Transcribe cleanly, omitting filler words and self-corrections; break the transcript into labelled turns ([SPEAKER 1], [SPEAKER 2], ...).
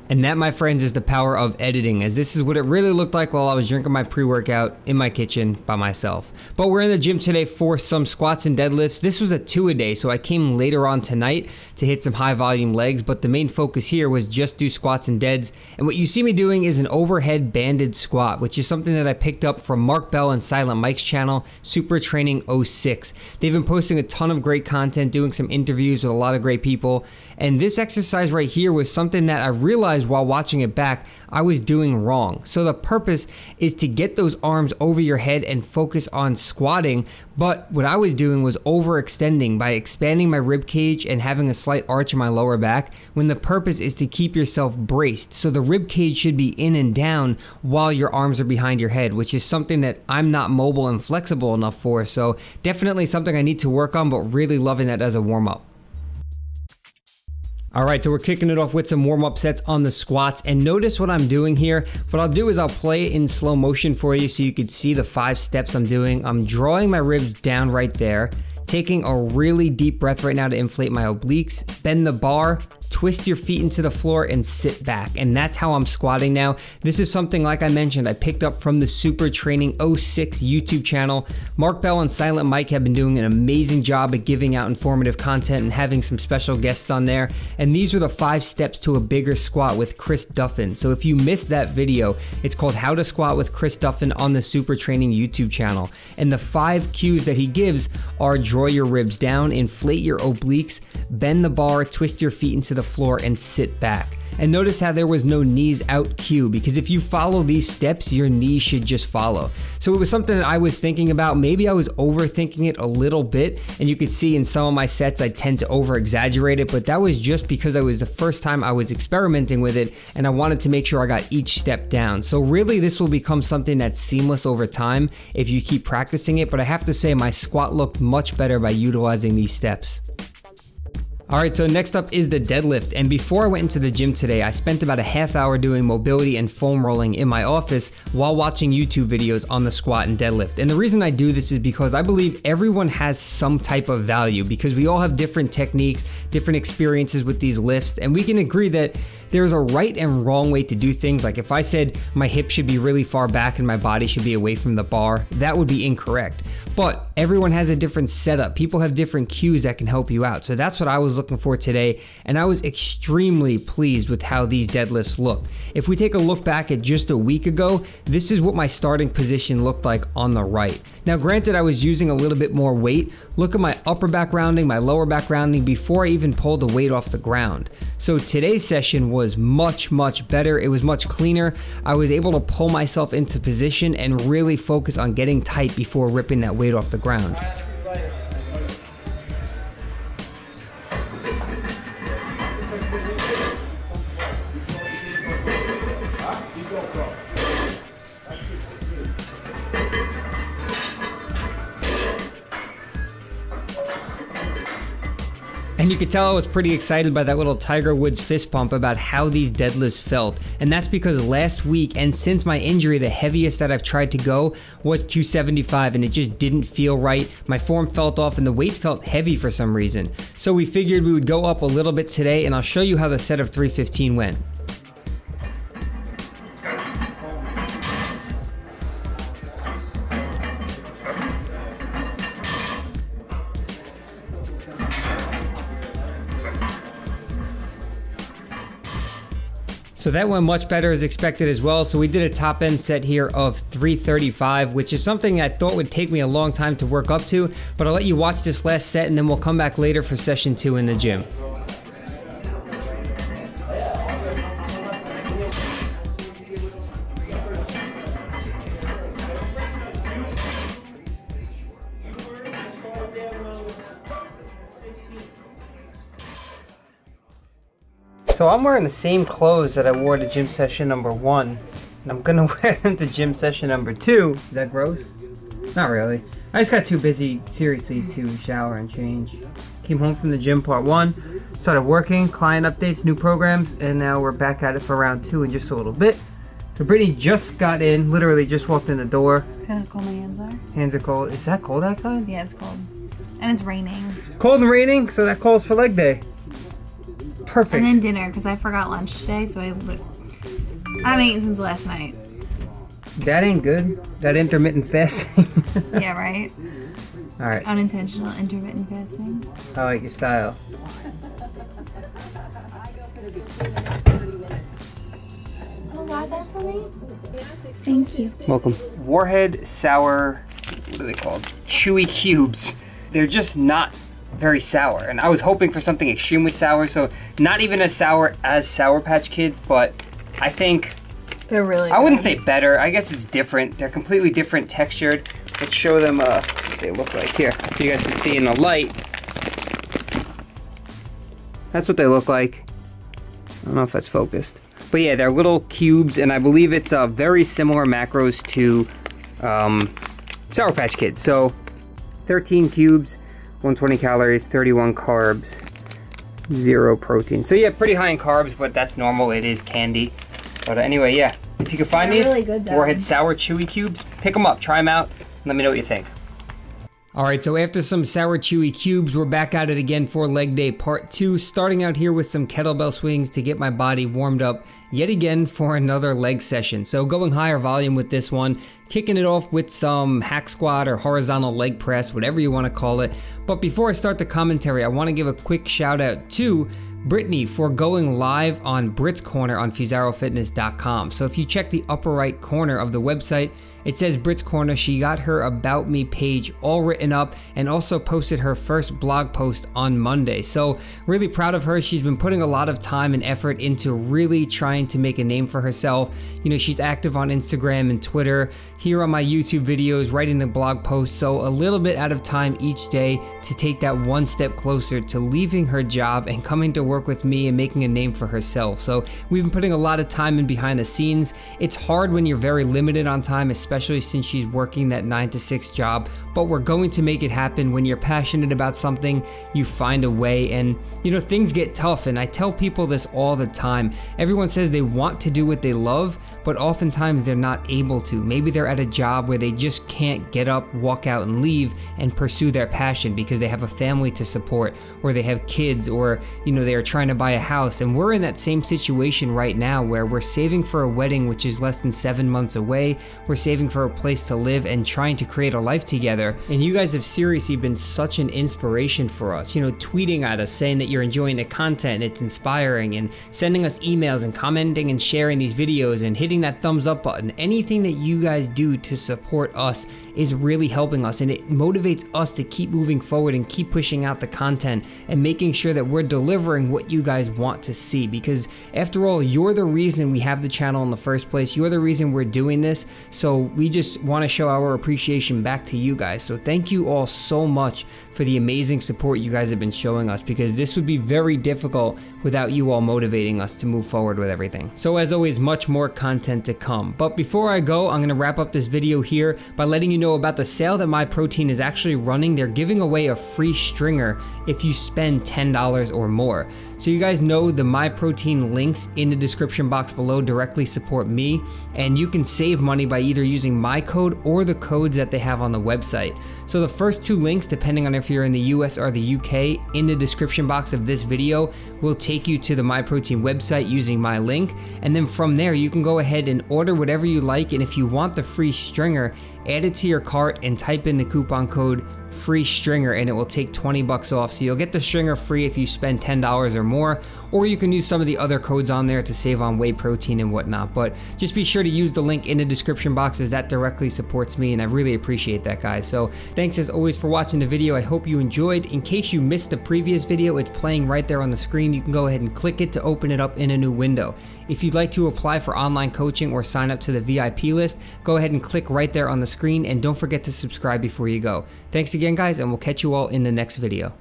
[SPEAKER 1] And that, my friends, is the power of editing, as this is what it really looked like while I was drinking my pre-workout in my kitchen by myself. But we're in the gym today for some squats and deadlifts. This was a 2-a-day, so I came later on tonight to hit some high volume legs, but the main focus here was just do squats and deads. And what you see me doing is an overhead banded squat, which is something that I picked up from Mark Bell and Silent Mike's channel, Super Training 06. They've been posting a ton of great content, doing some interviews with a lot of great people. And this exercise right here was something that I realized while watching it back I was doing wrong. So the purpose is to get those arms over your head and focus on squatting, but what I was doing was overextending by expanding my rib cage and having a slight arch in my lower back, when the purpose is to keep yourself braced. So the rib cage should be in and down while your arms are behind your head, which is something that I'm not mobile and flexible enough for. So definitely something I need to work on, but really loving that as a warm-up. Alright, so we're kicking it off with some warm-up sets on the squats, and notice what I'm doing here. What I'll do is I'll play it in slow motion for you so you can see the 5 steps I'm doing. I'm drawing my ribs down right there, taking a really deep breath right now to inflate my obliques, bend the bar, twist your feet into the floor and sit back. And that's how I'm squatting now. This is something, like I mentioned, I picked up from the Super Training 06 YouTube channel. Mark Bell and Silent Mike have been doing an amazing job at giving out informative content and having some special guests on there. And these are the 5 steps to a bigger squat with Chris Duffin. So if you missed that video, it's called How to Squat with Chris Duffin on the Super Training YouTube channel. And the 5 cues that he gives are draw your ribs down, inflate your obliques, bend the bar, twist your feet into the floor and sit back. And notice how there was no knees out cue, because if you follow these steps, your knees should just follow. So it was something that I was thinking about. Maybe I was overthinking it a little bit, and you could see in some of my sets I tend to over exaggerate it, but that was just because it was the first time I was experimenting with it and I wanted to make sure I got each step down. So really this will become something that's seamless over time if you keep practicing it, but I have to say my squat looked much better by utilizing these steps. Alright, so next up is the deadlift, and before I went into the gym today, I spent about a half hour doing mobility and foam rolling in my office while watching YouTube videos on the squat and deadlift. And the reason I do this is because I believe everyone has some type of value, because we all have different techniques, different experiences with these lifts, and we can agree that there's a right and wrong way to do things. Like if I said my hip should be really far back and my body should be away from the bar, that would be incorrect. But everyone has a different setup. People have different cues that can help you out. So that's what I was looking for today, and I was extremely pleased with how these deadlifts look. If we take a look back at just a week ago, this is what my starting position looked like on the right. Now granted, I was using a little bit more weight. Look at my upper back rounding, my lower back rounding before I even pulled the weight off the ground. So today's session was much better. It was much cleaner. I was able to pull myself into position and really focus on getting tight before ripping that weight off the ground. And you could tell I was pretty excited by that little Tiger Woods fist pump about how these deadlifts felt. And that's because last week and since my injury, the heaviest that I've tried to go was 275, and it just didn't feel right. My form felt off and the weight felt heavy for some reason. So we figured we would go up a little bit today, and I'll show you how the set of 315 went. So that went much better as expected as well. So we did a top end set here of 335, which is something I thought would take me a long time to work up to, but I'll let you watch this last set and then we'll come back later for session 2 in the gym. So I'm wearing the same clothes that I wore to gym session number 1. And I'm gonna wear them to gym session number 2. Is that gross? Not really. I just got too busy, seriously, to shower and change. Came home from the gym, part 1. Started working, client updates, new programs, and now we're back at it for round 2 in just a little bit. So Brittany just got in, literally just walked in the door.
[SPEAKER 2] See how cold my hands are?
[SPEAKER 1] Hands are cold. Is that cold outside?
[SPEAKER 2] Yeah, it's cold. And it's raining.
[SPEAKER 1] Cold and raining, so that calls for leg day. Perfect.
[SPEAKER 2] And then dinner, because I forgot lunch today, so I haven't eaten since last night.
[SPEAKER 1] That ain't good. That intermittent fasting.
[SPEAKER 2] Yeah, right?
[SPEAKER 1] Alright.
[SPEAKER 2] Unintentional intermittent fasting.
[SPEAKER 1] I like your style.
[SPEAKER 2] Thank you.
[SPEAKER 1] Welcome. Warhead sour, what are they called? Chewy cubes. They're just not very sour. And I was hoping for something extremely sour, so not even as sour as Sour Patch Kids, but I think
[SPEAKER 2] They're really
[SPEAKER 1] I wouldn't
[SPEAKER 2] good.
[SPEAKER 1] say better. I guess it's different. They're completely different textured. Let's show them what they look like here. So you guys can see in the light. That's what they look like. I don't know if that's focused. But yeah, they're little cubes, and I believe it's very similar macros to Sour Patch Kids. So 13 cubes, 120 calories, 31 carbs, 0 protein. So yeah, pretty high in carbs, but that's normal. It is candy. But anyway, yeah. If you can find these
[SPEAKER 2] really good,
[SPEAKER 1] Warhead Sour Chewy Cubes, pick them up, try them out, and let me know what you think. Alright, so after some Sour Chewy Cubes, we're back at it again for leg day part 2, starting out here with some kettlebell swings to get my body warmed up yet again for another leg session. So going higher volume with this one, kicking it off with some hack squat or horizontal leg press, whatever you want to call it. But before I start the commentary, I want to give a quick shout out to Brittany for going live on Brit's Corner on FusaroFitness.com. So if you check the upper right corner of the website, it says Brit's Corner. She got her About Me page all written up and also posted her first blog post on Monday. So really proud of her. She's been putting a lot of time and effort into really trying to make a name for herself. You know, she's active on Instagram and Twitter, here on my YouTube videos, writing the blog posts. So a little bit out of time each day to take that one step closer to leaving her job and coming to work with me and making a name for herself. So we've been putting a lot of time in behind the scenes. It's hard when you're very limited on time, especially since she's working that 9 to 6 job, but we're going to make it happen. When you're passionate about something, you find a way, and you know, things get tough, and I tell people this all the time. Everyone says they want to do what they love, but oftentimes they're not able to. Maybe they're at a job where they just can't get up, walk out, and leave and pursue their passion because they have a family to support, or they have kids, or you know, they're trying to buy a house. And we're in that same situation right now where we're saving for a wedding, which is less than 7 months away. We're saving for a place to live and trying to create a life together. And you guys have seriously been such an inspiration for us, you know, tweeting at us saying that you're enjoying the content, it's inspiring, and sending us emails and commenting and sharing these videos and hitting that thumbs up button. Anything that you guys do to support us is really helping us, and it motivates us to keep moving forward and keep pushing out the content and making sure that we're delivering what you guys want to see, because after all, you're the reason we have the channel in the first place. You're the reason we're doing this, so we just want to show our appreciation back to you guys. So thank you all so much for the amazing support you guys have been showing us, because this would be very difficult without you all motivating us to move forward with everything. So as always, much more content to come. But before I go, I'm going to wrap up this video here by letting you know about the sale that MyProtein is actually running. They're giving away a free stringer if you spend $10 or more. So you guys know the MyProtein links in the description box below directly support me, and you can save money by either using my code or the codes that they have on the website. So the first 2 links, depending on if you're in the US or the UK, in the description box of this video will take you to the MyProtein website using my link, and then from there you can go ahead and order whatever you like. And if you want the free stringer, add it to your cart and type in the coupon code free stringer, and it will take 20 bucks off. So you'll get the stringer free if you spend $10 or more, or you can use some of the other codes on there to save on whey protein and whatnot. But just be sure to use the link in the description box, as that directly supports me, and I really appreciate that, guys. So thanks as always for watching the video. I hope you enjoyed. In case you missed the previous video, it's playing right there on the screen. You can go ahead and click it to open it up in a new window. If you'd like to apply for online coaching or sign up to the VIP list, go ahead and click right there on the screen, and don't forget to subscribe before you go. Thanks again, guys, and we'll catch you all in the next video.